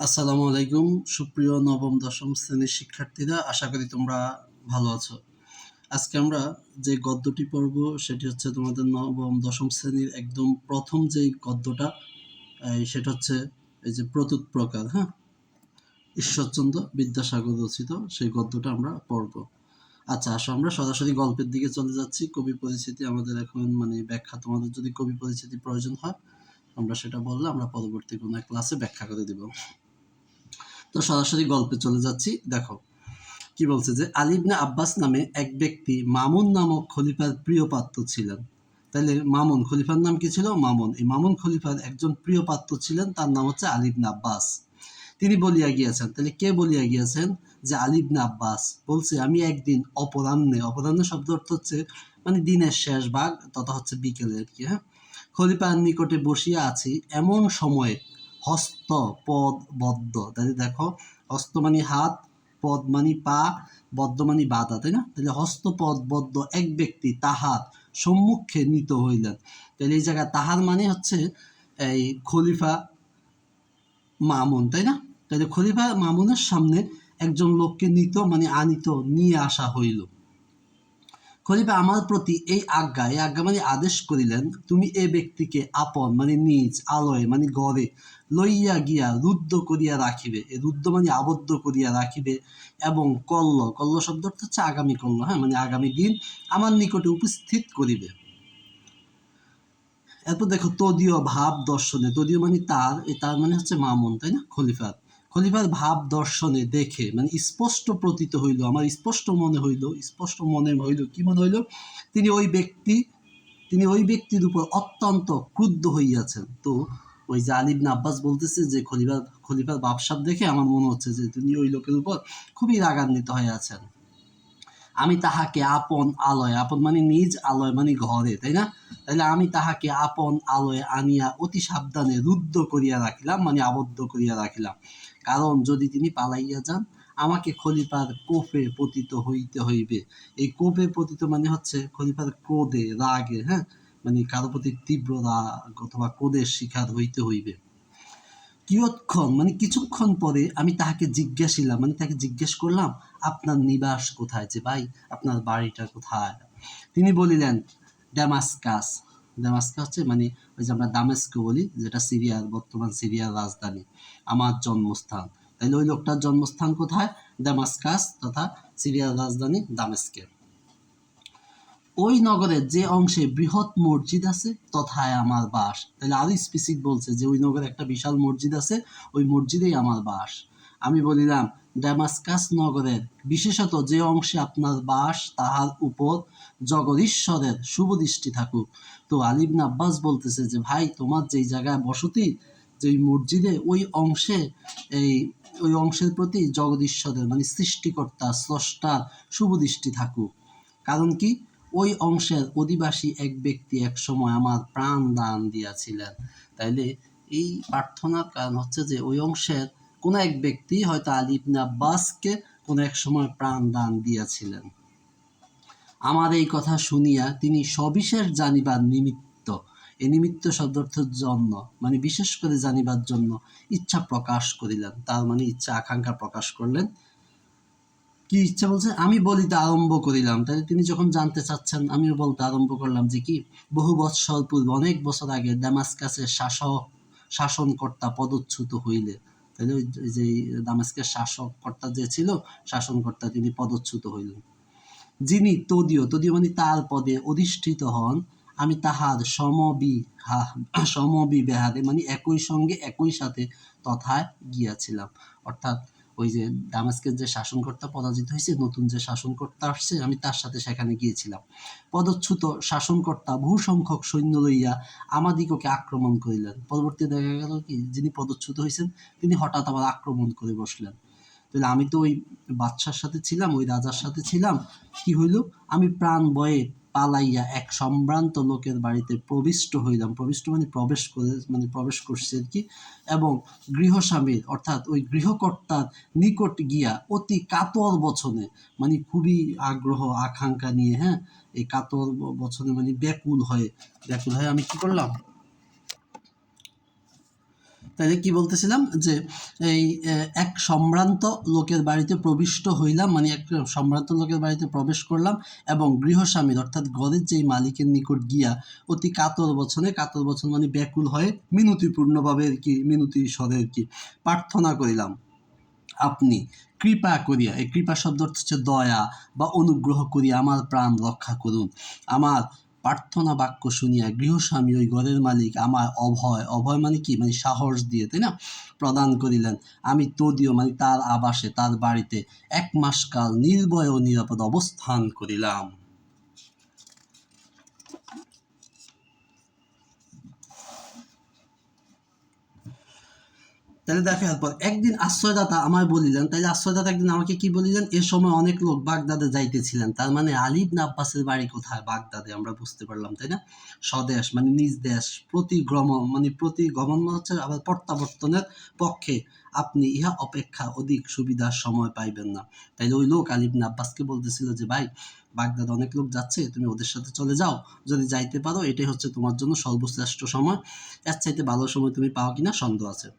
আসসালামু আলাইকুম সুপ্রিয় নবম দশম শ্রেণীর শিক্ষার্থীরা, আশা করি তোমরা ভালো আছো। আজকে আমরা যে গদ্যটি পড়ব সেটি হচ্ছে তোমাদের নবম দশম শ্রেণীর একদম প্রথম যেই গদ্যটা, সেটা হচ্ছে এই যে প্রতুৎপ্রকার। হ্যাঁ, ঈশ্বরচন্দ্র বিদ্যাসাগর রচিত সেই গদ্যটা আমরা পড়ব। আচ্ছা, আসো আমরা সরাসরি গল্পের দিকে চলে যাচ্ছি। কবি পরিচিতি আমাদের এখন ব্যাখ্যা, তোমাদের যদি কবি পরিচিতি প্রয়োজন হয় আমরা সেটা বললে আমরা পরবর্তী কোনো এক ক্লাসে ব্যাখ্যা করে দিব। তো সরাসরি গল্পে চলে যাচ্ছি। দেখো কি বলছে, যে আলী ইবনে আব্বাস নামে এক ব্যক্তি মামুন নামক খলিফার প্রিয় পাত্র ছিলেন। তাহলে মামুন খলিফার নাম কি ছিল? মামুন। এই মামুন খলিফার একজন প্রিয় পাত্র ছিলেন, তার নাম হচ্ছে আলী ইবনে আব্বাস। তিনি বলিয়া গিয়েছেন, তাহলে কে বলিয়া গিয়েছেন? যে আলী ইবনে আব্বাস বলছে, আমি একদিন অপরাহ্নে শব্দ অর্থ হচ্ছে দিনের শেষ ভাগ তথা হচ্ছে বিকেলে আর কি। হ্যাঁ, খলিফার নিকটে বসিয়া আছি, এমন সময়ে হস্ত পদ বদ্ধ, তাহলে দেখো হস্ত হাত, পদ পা, বদ্ধ বাধা, তাই না? তাহলে হস্ত পদ বদ্ধ এক ব্যক্তি তাহার সম্মুখে নীত হইলেন। তাহলে এই জায়গায় তাহার হচ্ছে এই খলিফা মামুন, তাই না? তাহলে খলিফা মামুনের সামনে একজন লোককে আনিত নিয়ে আসা হইল। খলিফা আমার প্রতি এই আজ্ঞা আদেশ করিলেন, তুমি এ ব্যক্তিকে আপন নিজ আলয়ে গড়ে লইয়া গিয়া রুদ্ধ করিয়া রাখিবে। এই রুদ্ধ আবদ্ধ করিয়া রাখিবে এবং কল্ল শব্দ হচ্ছে আগামী কল্ল। হ্যাঁ, আগামী দিন আমার নিকটে উপস্থিত করিবে। এরপর দেখো তদীয় ভাব দর্শনে, তদীয় তার হচ্ছে মামুন, তাই না? খলিফার ভাব দর্শনে দেখে স্পষ্ট প্রতীত হইল, আমার স্পষ্ট মনে হইল কি মনে হইল? তিনি ওই ব্যক্তির উপর অত্যন্ত ক্রুদ্ধ হইয়াছেন। তো ওই যে আলী ইবনে আব্বাস বলতেছে যে খলিফার ভাবসাব দেখে আমার মনে হচ্ছে যে তিনি ওই লোকের উপর খুবই রাগান্বিত হয়ে আছেন। আমি তাহাকে আপন আলয়, আপন নিজ, আলয় ঘরে, তাই না? তাহলে আমি তাহাকে আপন আলয়ে আনিয়া অতি সাবধানে রুদ্ধ করিয়া রাখিলাম, আবদ্ধ করিয়া রাখিলাম। কারণ যদি তিনি পালাইয়া যান, আমাকে খলিফার কোপে পতিত হইতে হইবে। এই কোপে পতিত হচ্ছে খলিফার ক্রোধে, রাগে। হ্যাঁ, কারো প্রতি তীব্র রাগ অথবা ক্রোধের শিকার হইতে হইবে। কিছুক্ষণ পরে আমি তাকে জিজ্ঞেস করলাম, আপনার নিবাস কোথায়? যে ভাই, আপনার বাড়িটা কোথায়? তিনি বলিলেন, ড্যামাস্কাস। ড্যামাস্কাস হচ্ছে ওই যে আমরা দামেস্ক বলি, যেটা বর্তমান সিরিয়ার রাজধানী, আমার জন্মস্থান। তাইলে ওই লোকটার জন্মস্থান কোথায়? ড্যামাস্কাস তথা সিরিয়ার রাজধানী দামেস্কে। ওই নগরের যে অংশে বৃহৎ মসজিদ আছে তথায় আমার বাস। তাহলে আরো স্পেসিফিক বলছে যে ওই নগরে একটা বিশাল মসজিদ আছে, ওই মসজিদেই আমার বাস। আমি বলিলাম, ড্যামাস্কাস নগরের বিশেষত যে অংশে আপনার বাস তাহার উপর জগদীশ্বরের শুভ দৃষ্টি থাকুক। তো আলী ইবনে আব্বাস বলতেছে যে ভাই, তোমার যেই জায়গায় বসতি, যে মসজিদে, ওই অংশের প্রতি জগদীশ্বরের সৃষ্টিকর্তা স্রষ্টার শুভ দৃষ্টি থাকুক। কারণ কি? ওই অংশের অধিবাসী এক ব্যক্তি এক সময় আমার প্রাণ দান দিয়াছিলেন। তাইলে এই প্রার্থনার কারণ হচ্ছে যে ওই অংশের কোন এক ব্যক্তি হয়তো আলী ইবনে আব্বাসকে কোন এক সময় প্রাণ দান দিয়াছিলেন। আমার এই কথা শুনিয়া তিনি সবিশেষ জানিবার নিমিত্ত, এই নিমিত্ত শব্দার্থের জন্য বিশেষ করে জানিবার জন্য ইচ্ছা প্রকাশ করিলেন। তার ইচ্ছা আকাঙ্ক্ষা প্রকাশ করলেন। কি ইচ্ছা বলছে? আমি বলিতে আরম্ভ করিলাম। তাহলে তিনি যখন জানতে চাচ্ছেন, আমিও বলতে আরম্ভ করলাম যে কি, বহু বৎসর পূর্বে, অনেক বছর আগে দামেস্কাসের শাসনকর্তা পদচ্যুত হইলে, তাহলে ওই যে দামেস্কের শাসককর্তা যে ছিল, শাসনকর্তা, তিনি পদচ্যুত হইলেন। যিনি তদীয় তার পদে অধিষ্ঠিত হন, আমি তাহার সমবিবেহারে একই সঙ্গে একই সাথে তথায় গিয়াছিলাম। অর্থাৎ ওই যে দামেস্কের যে শাসনকর্তা পরাজিত হয়েছে, নতুন যে শাসনকর্তা আসছে, আমি তার সাথে সেখানে গিয়েছিলাম। পদচ্যুত শাসনকর্তা বহু সংখ্যক সৈন্য লইয়া আমাদিগকে আক্রমণ করিলেন। পরবর্তী দেখা গেল কি, যিনি পদচ্যুত হয়েছেন তিনি হঠাৎ আবার আক্রমণ করে বসলেন। তাহলে আমি তো ওই বাদশার সাথে ছিলাম, ওই রাজার সাথে ছিলাম। কি হইল? আমি প্রাণ ভয়ে পালাইয়া এক সম্ভ্রান্ত লোকের বাড়িতে প্রবিষ্ট হইলাম। প্রবিষ্ট প্রবেশ করছে আর কি। এবং গৃহস্বামীর অর্থাৎ ওই গৃহকর্তার নিকট গিয়া অতি কাতর বচনে, খুবই আগ্রহ আকাঙ্ক্ষা নিয়ে, হ্যাঁ, এই কাতর বচনে ব্যাকুল হয়ে আমি কি করলাম? তাইলে কি বলতেছিলাম যে এই এক সম্ভ্রান্ত লোকের বাড়িতে প্রবিষ্ট হইলাম, মানে এক সম্ভ্রান্ত লোকের বাড়িতে প্রবেশ করলাম এবং গৃহস্বামীর অর্থাৎ ঘরের যেই মালিকের নিকট গিয়া অতি কাতর বচনে, কাতর বচন মানে ব্যাকুল হয়ে মিনতিপূর্ণভাবে আর কি, মিনতি স্বরে আর কি প্রার্থনা করিলাম, আপনি কৃপা করিয়া, এই কৃপা শব্দ হচ্ছে দয়া বা অনুগ্রহ করিয়া আমার প্রাণ রক্ষা করুন। আমার প্রার্থনা বাক্য শুনিয়া গৃহস্বামী ওই ঘরের মালিক আমার অভয়, অভয় মানে কি, মানে সাহস দিয়ে, তাই না, প্রদান করিলেন। আমি তদীয় মানে তার আবাসে, তার বাড়িতে 1 মাস কাল নির্ভয় ও নিরাপদ অবস্থান করিলাম। তাহলে দেখো, এরপর একদিন আশ্রয়দাতা আমায় বলিলেন, তাইলে আশ্রয়দাতা একদিন আমাকে কি বলিলেন, এ সময় অনেক লোক বাগদাদে যাইতেছিলেন। তার মানে আলী ইবনে আব্বাসের বাড়ি কোথায়? বাগদাদে, আমরা বুঝতে পারলাম, তাই না? স্বদেশ মানে নিজ দেশ, প্রতিগমন মানে প্রতিগমন হচ্ছে আবার প্রত্যাবর্তনের পক্ষে আপনি ইহা অপেক্ষা অধিক সুবিধার সময় পাইবেন না। তাইলে ওই লোক আলী ইবনে আব্বাসকে বলতেছিল যে ভাই, বাগদাদে অনেক লোক যাচ্ছে, তুমি ওদের সাথে চলে যাও, যদি যাইতে পারো এটাই হচ্ছে তোমার জন্য সর্বশ্রেষ্ঠ সময়, এর চাইতে ভালো সময় তুমি পাও কিনা সন্দেহ আছে।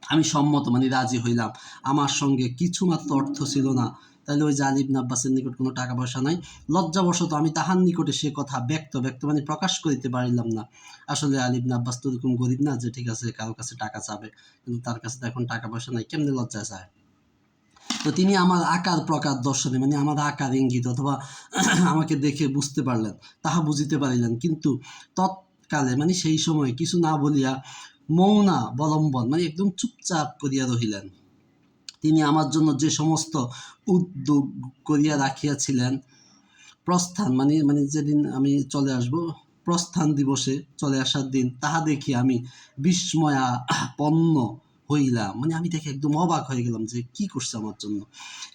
আমি সম্মত মানে রাজি হইলাম। আমার সঙ্গে কিছুমাত্র অর্থ ছিল না। তাইলে ওই যে আলী ইবনে আব্বাসের নিকট কোনো টাকা পয়সা নাই। লজ্জাবশত আমি তাহার নিকটে সে কথা ব্যক্ত মানে প্রকাশ করিতে পারিলাম না। আসলে আলী ইবনে আব্বাস তো ওরকম গরিব না যে ঠিক আছে কারো কাছে টাকা চাবে, কিন্তু তার কাছে তো এখন টাকা পয়সা নাই, কেমনে লজ্জায় চায়? তো তিনি আমার আকার প্রকার দর্শনে মানে আমার আকার ইঙ্গিত অথবা আমাকে দেখে বুঝতে পারলেন, তাহা বুঝিতে পারিলেন, কিন্তু তৎকালে মানে সেই সময় কিছু না বলিয়া মৌনাবলম্বন মানে একদম চুপচাপ করিয়া রহিলেন। তিনি আমার জন্য যে সমস্ত উদ্যোগ করিয়া রাখিয়াছিলেন, প্রস্থান মানে মানে যেদিন আমি চলে আসব, প্রস্থান দিবসে চলে আসার দিন, তাহা দেখি আমি বিস্ময়াপন্ন হইলাম, মানে আমি দেখে একদম অবাক হয়ে গেলাম যে কি করছে আমার জন্য।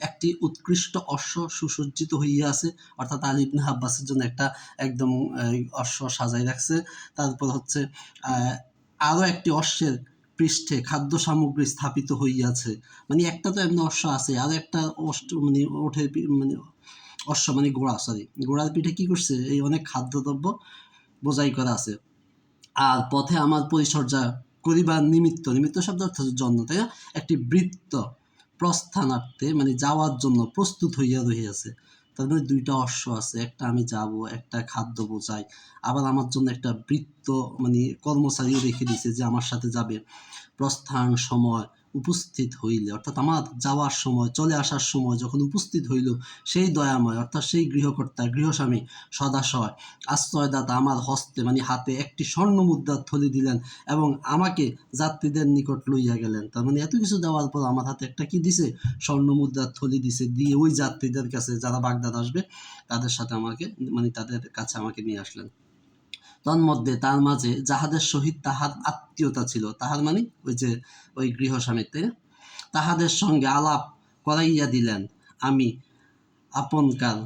একটি উৎকৃষ্ট অশ্ব সুসজ্জিত হইয়া আছে, অর্থাৎ আলী ইবনে আব্বাসের জন্য একটা একদম অশ্ব সাজাই রাখছে। তারপর হচ্ছে আরও একটি অশ্বের পৃষ্ঠে খাদ্য সামগ্রী স্থাপিত হইয়াছে, মানে একটা তো এমনি অশ্ব আছে, আর একটা অষ্ট মানে ওঠে মানে অশ্ব মানে ঘোড়া, সরি ঘোড়ার পিঠে কি করছে, এই অনেক খাদ্যদ্রব্য বোঝাই করা আছে। আর পথে আমার পরিচর্যা করিবার নিমিত্ত, নিমিত্ত শব্দ অর্থ জন্য, তাই না, একটি বৃত্ত প্রস্থানার্থে মানে যাওয়ার জন্য প্রস্তুত হইয়া রহিয়াছে। তার মানে 2টা অশ্ব আছে, একটা আমি যাব, একটা খাদ্য বোঝাই, আবার আমার জন্য একটা বৃত্ত মানে কর্মচারীও রেখে দিছে যে আমার সাথে যাবে। প্রস্থান সময় উপস্থিত হইলে, অর্থাৎ আমার যাওয়ার সময়, চলে আসার সময় যখন উপস্থিত হইল, সেই দয়াময় অর্থাৎ সেই গৃহকর্তা গৃহস্বামী সদাশয় আশ্রয়দাতা আমার হস্তে মানে হাতে একটি স্বর্ণ মুদ্রার থলি দিলেন এবং আমাকে যাত্রীদের নিকট লইয়া গেলেন। তার মানে এত কিছু দেওয়ার পর আমার হাতে একটা কি দিছে, স্বর্ণ মুদ্রার থলি দিছে, দিয়ে ওই যাত্রীদের কাছে যারা বাগদাদ আসবে তাদের সাথে আমাকে মানে তাদের কাছে আমাকে নিয়ে আসলেন। তন্মধ্যে তার মাঝে যাহাদের সহিত তাহার আত্মীয়তা ছিল, তাহার মানে ওই যে ওই গৃহস্বামীর, তাই না, তাহাদের সঙ্গে আলাপ করাইয়া দিলেন। আমি আপনকার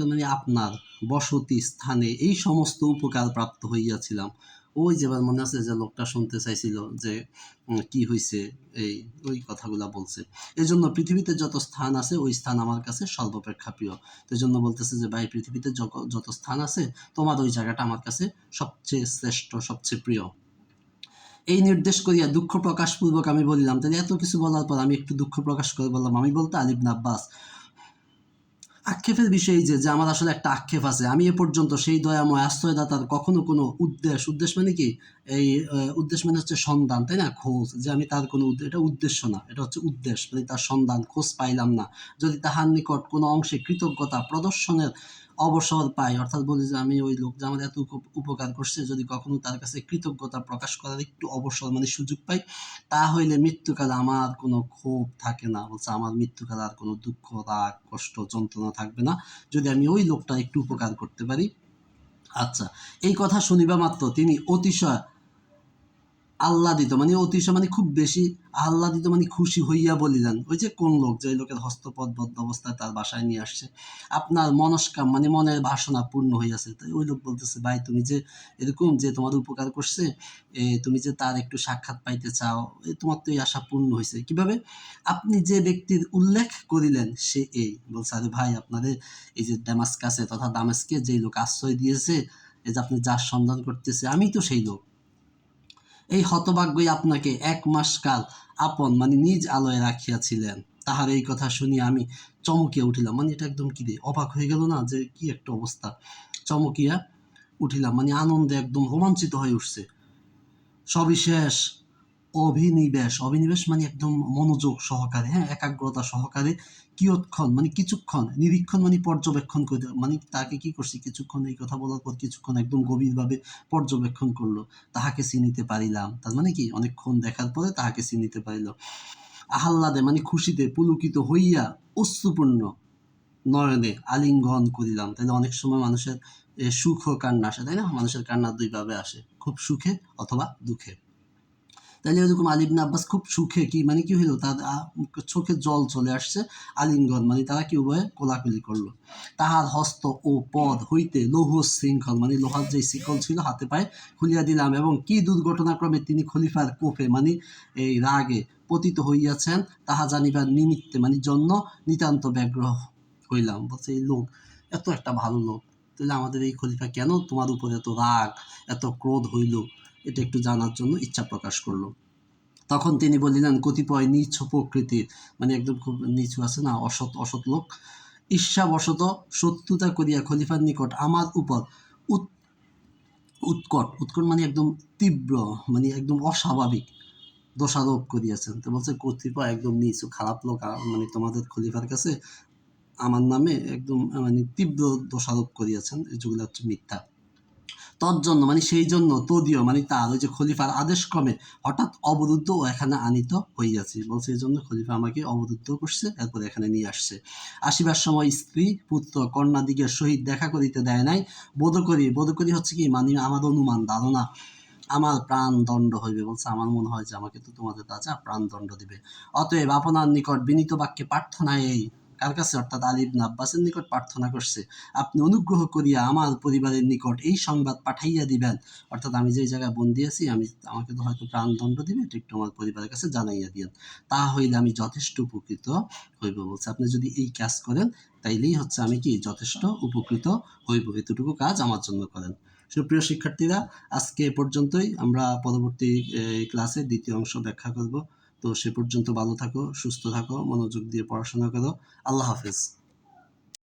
মানে আপনার বসতি স্থানে এই সমস্ত উপকার প্রাপ্ত হইয়াছিলাম। ওই যে এবার মনে আছে যে লোকটা শুনতে চাইছিল যে কি হয়েছে, এই ওই কথাগুলা বলছে। এই জন্য পৃথিবীতে যত স্থান আছে ওই স্থান আমার কাছে সর্বাপেক্ষা প্রিয়। তো এই জন্য বলতেছে যে ভাই, পৃথিবীতে যত স্থান আছে তোমার ওই জায়গাটা আমার কাছে সবচেয়ে শ্রেষ্ঠ, সবচেয়ে প্রিয়। এই নির্দেশ করিয়া দুঃখ প্রকাশপূর্বক আমি বলিলাম, তাহলে এত কিছু বলার পর আমি একটু দুঃখ প্রকাশ করে বললাম, আমি বলতে আলী ইবনে আব্বাস, আক্ষেপের বিষয় যে আমার আসলে একটা আক্ষেপ আছে। আমি এ পর্যন্ত সেই দয়াময় আশ্রয়দাতার কখনো কোনো উদ্দেশ্য মানে কি, এই উদ্দেশ্য মানে হচ্ছে সন্ধান, তাই না, খোঁজ, যে আমি তার কোনো এটা উদ্দেশ্য না, এটা হচ্ছে উদ্দেশ্য মানে তার সন্ধান খোঁজ পাইলাম না। যদি তাহার নিকট কোনো অংশে কৃতজ্ঞতা প্রদর্শনের অবসর পাই, অর্থাৎ বলি যে আমি ওই লোক যে আমার এত উপকার করছে, যদি কখনো তার কাছে কৃতজ্ঞতা প্রকাশ করার একটু অবসর মানে সুযোগ পাই, তা হইলে মৃত্যুকালে আমার কোনো ক্ষোভ থাকে না। বলছে আমার মৃত্যুকালে আর কোনো দুঃখ, রাগ, কষ্ট, যন্ত্রণা থাকবে না যদি আমি ওই লোকটা একটু উপকার করতে পারি। আচ্ছা, এই কথা শুনিবা মাত্র তিনি অতিশয় আহ্লাদিত মানে অতিশয় মানে খুব বেশি আহ্লাদিত মানে খুশি হইয়া বলিলেন, ওই যে কোন লোক, যে লোকের হস্তপদবদ্ধ অবস্থায় তার বাসায় নিয়ে আসছে, আপনার মনস্কাম মানে মনের বাসনা পূর্ণ হইয়াছে। তাই ওই লোক বলতেছে, ভাই তুমি যে এরকম যে তোমার উপকার করছে, তুমি যে তার একটু সাক্ষাৎ পাইতে চাও, তোমার তো এই আশা পূর্ণ হয়েছে কিভাবে? আপনি যে ব্যক্তির উল্লেখ করিলেন সে এই। বলছে, আরে ভাই, আপনাদের এই যে ড্যামাস্কাসে তথা দামেস্কে যে লোক আশ্রয় দিয়েছে, এই যে আপনি যার সন্ধান করতেছে, আমি তো সেই লোক। এই হতভাগ্যই আপনাকে 1 মাস কাল আপন মানে নিজ আলোয় রাখিয়াছিলেন। তাহার এই কথা শুনিয়া আমি চমকিয়া উঠিলাম। মানে এটা একদম কি রে অবাক হয়ে গেল না, যে কি একটা অবস্থা। চমকিয়া উঠিলাম মানে আনন্দে একদম রোমাঞ্চিত হয়ে উঠছে। সবিশেষ অভিনিবেশ মানে একদম মনোযোগ সহকারে, হ্যাঁ, একাগ্রতা সহকারে কিয়ৎক্ষণ মানে কিছুক্ষণ, নিরীক্ষণ মানে পর্যবেক্ষণ করে, মানে তাকে কি করছি কিছুক্ষণ এই কথা বলার পর কিছুক্ষণ একদম গভীরভাবে পর্যবেক্ষণ করলো। তাহাকে চিনিতে পারিলাম, তার মানে কি অনেকক্ষণ দেখার পরে তাহাকে চিনিতে পারিল। আহ্লাদে মানে খুশিতে পুলকিত হইয়া অশ্রুপূর্ণ নয়নে আলিঙ্গন করিলাম। তাইলে অনেক সময় মানুষের সুখ ও কান্না আসে, তাই না? মানুষের কান্না দুইভাবে আসে, খুব সুখে অথবা দুঃখে। তাইলে এরকম আলী ইবনে আব্বাস খুব সুখে কি মানে কি হইলো, তার চোখে জল চলে আসছে, আলিঙ্গন মানে তারা কি উভয়ে কোলাকুলি করলো। তাহার হস্ত ও পদ হইতে লৌহ শৃঙ্খল মানে লোহার যে শিকল ছিল হাতে পায়ে খুলিয়া দিলাম, এবং কি দুর্ঘটনাক্রমে তিনি খলিফার কোফে মানে এই রাগে পতিত হইয়াছেন তাহা জানিবার নিমিত্তে মানে জন্য নিতান্ত ব্যগ্র হইলাম। বলছে এই লোক এত একটা ভালো লোক, তাহলে আমাদের এই খলিফা কেন তোমার উপরে এত রাগ এত ক্রোধ হইল, এটা একটু জানার জন্য ইচ্ছা প্রকাশ করলো। তখন তিনি বলিলেন, কতিপয় নীচ প্রকৃতির মানে একদম খুব নিচু আছে না, অসৎ লোক ঈর্ষাবশত শত্রুতা করিয়া খলিফার নিকট আমার উপর উৎকট মানে একদম তীব্র মানে একদম অস্বাভাবিক দোষারোপ করিয়াছেন। তো বলছে কতিপয় একদম নিচু খারাপ লোক মানে তোমাদের খলিফার কাছে আমার নামে একদম মানে তীব্র দোষারোপ করিয়াছেন, যেগুলো হচ্ছে মিথ্যা। তজ্জন্য মানে সেই জন্য তদীয় মানে তার ওই যে খলিফার আদেশক্রমে হঠাৎ অবরুদ্ধ ও এখানে আনিত হইয়াছি। বলছে এই জন্য খলিফা আমাকে অবরুদ্ধ করছে, এরপর এখানে নিয়ে আসছে। আসিবার সময় স্ত্রী পুত্র কন্যাদিগের সহিত দেখা করিতে দেয় নাই। বোধ করি হচ্ছে কি মানে আমার অনুমান ধারণা আমার প্রাণ দণ্ড হইবে। বলছে আমার মনে হয় যে আমাকে তো তোমাদের রাজা প্রাণ দণ্ড দিবে। অতএব আপনার নিকট বিনীত বাক্যে প্রার্থনা এই, কার কাছে? অর্থাৎ আলী ইবনে আব্বাসের নিকট প্রার্থনা করছে, আপনি অনুগ্রহ করিয়া আমার পরিবারের নিকট এই সংবাদ পাঠাইয়া দিবেন, অর্থাৎ আমি যে জায়গায় বন্দি আছি আমাকে তো হয়তো প্রাণদণ্ড দিবে, এটা একটু আমার পরিবারের কাছে জানাইয়া দিয়েন, তা হইলে আমি যথেষ্ট উপকৃত হইব। বলছে আপনি যদি এই কাজ করেন তাইলেই হচ্ছে আমি কি যথেষ্ট উপকৃত হইব, এতটুকু কাজ আমার জন্য করেন। সুপ্রিয় শিক্ষার্থীরা, আজকে এ পর্যন্তই। আমরা পরবর্তী ক্লাসে দ্বিতীয় অংশ ব্যাখ্যা করব। তো সে পর্যন্ত ভালো থাকো, সুস্থ থাকো, মনোযোগ দিয়ে পড়াশোনা করো। আল্লাহ হাফেজ।